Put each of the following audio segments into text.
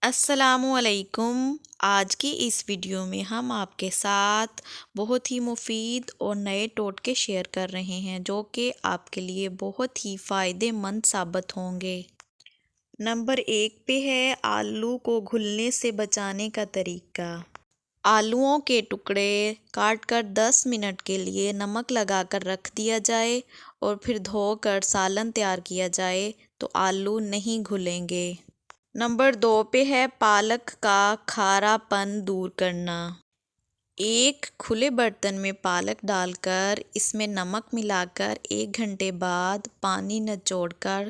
السلام علیکم۔ آج کی اس ویڈیو میں ہم آپ کے ساتھ بہت ہی مفید اور نئے ٹوٹکے شیئر کر رہے ہیں جو کہ آپ کے لیے بہت ہی فائدے مند ثابت ہوں گے۔ نمبر 1 پہ ہے آلو کو گھلنے سے بچانے کا طریقہ۔ آلوؤں کے ٹکڑے کاٹ کر 10 منٹ کے لیے نمک لگا کر رکھ دیا جائے اور پھر دھو کر سالن تیار کیا جائے تو آلو نہیں گھلیں گے۔ نمبر 2 پہ ہے پالک کا کھارا پن دور کرنا۔ ایک کھلے برتن میں پالک ڈال کر اس میں نمک ملا کر 1 گھنٹے بعد پانی نچوڑ کر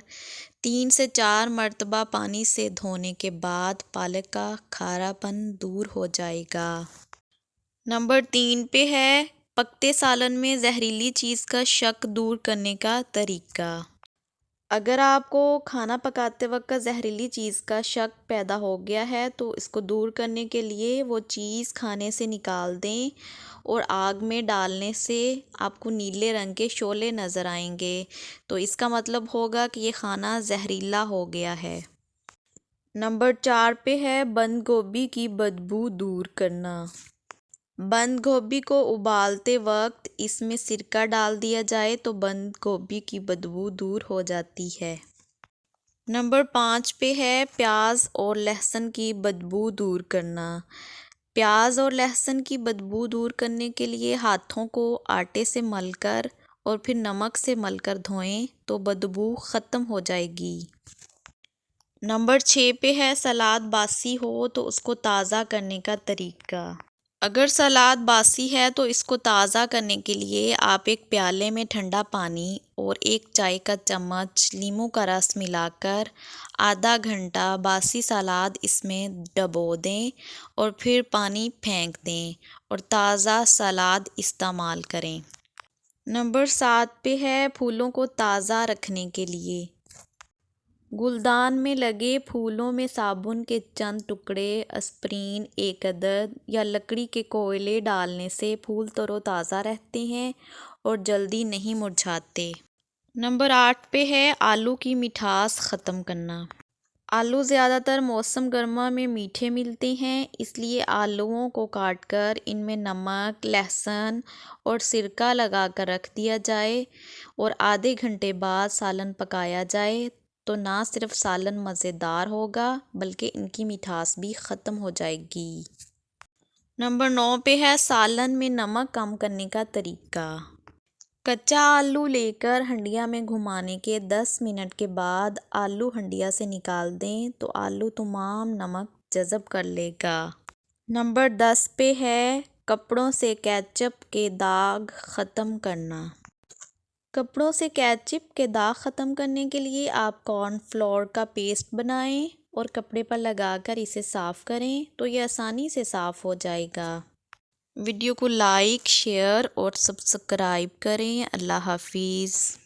3 سے 4 مرتبہ پانی سے دھونے کے بعد پالک کا کھارا پن دور ہو جائے گا۔ نمبر 3 پہ ہے پکتے سالن میں زہریلی چیز کا شک دور کرنے کا طریقہ۔ اگر آپ کو کھانا پکاتے وقت زہریلی چیز کا شک پیدا ہو گیا ہے تو اس کو دور کرنے کے لیے وہ چیز کھانے سے نکال دیں اور آگ میں ڈالنے سے آپ کو نیلے رنگ کے شعلے نظر آئیں گے تو اس کا مطلب ہوگا کہ یہ کھانا زہریلا ہو گیا ہے۔ نمبر 4 پہ ہے بند گوبھی کی بدبو دور کرنا۔ بند گوبھی کو ابالتے وقت اس میں سرکہ ڈال دیا جائے تو بند گوبھی کی بدبو دور ہو جاتی ہے۔ نمبر 5 پہ ہے پیاز اور لہسن کی بدبو دور کرنا۔ پیاز اور لہسن کی بدبو دور کرنے کے لیے ہاتھوں کو آٹے سے مل کر اور پھر نمک سے مل کر دھوئیں تو بدبو ختم ہو جائے گی۔ نمبر 6 پہ ہے سلاد باسی ہو تو اس کو تازہ کرنے کا طریقہ۔ اگر سلاد باسی ہے تو اس کو تازہ کرنے کے لیے آپ ایک پیالے میں ٹھنڈا پانی اور 1 چائے کا چمچ لیموں کا رس ملا کر آدھا گھنٹہ باسی سلاد اس میں ڈبو دیں اور پھر پانی پھینک دیں اور تازہ سلاد استعمال کریں۔ نمبر 7 پہ ہے پھولوں کو تازہ رکھنے کے لیے۔ گلدان میں لگے پھولوں میں صابن کے چند ٹکڑے، اسپرین 1 عدد یا لکڑی کے کوئلے ڈالنے سے پھول تر و تازہ رہتے ہیں اور جلدی نہیں مرجھاتے۔ نمبر 8 پہ ہے آلو کی مٹھاس ختم کرنا۔ آلو زیادہ تر موسم گرما میں میٹھے ملتے ہیں، اس لیے آلوؤں کو کاٹ کر ان میں نمک، لہسن اور سرکہ لگا کر رکھ دیا جائے اور آدھے گھنٹے بعد سالن پکایا جائے تو نہ صرف سالن مزیدار ہوگا بلکہ ان کی مٹھاس بھی ختم ہو جائے گی۔ نمبر 9 پہ ہے سالن میں نمک کم کرنے کا طریقہ۔ کچا آلو لے کر ہنڈیا میں گھمانے کے 10 منٹ کے بعد آلو ہنڈیا سے نکال دیں تو آلو تمام نمک جذب کر لے گا۔ نمبر 10 پہ ہے کپڑوں سے کیچپ کے داغ ختم کرنا۔ کپڑوں سے کیچپ کے داغ ختم کرنے کے لیے آپ کارن فلور کا پیسٹ بنائیں اور کپڑے پر لگا کر اسے صاف کریں تو یہ آسانی سے صاف ہو جائے گا۔ ویڈیو کو لائک، شیئر اور سبسکرائب کریں۔ اللہ حافظ۔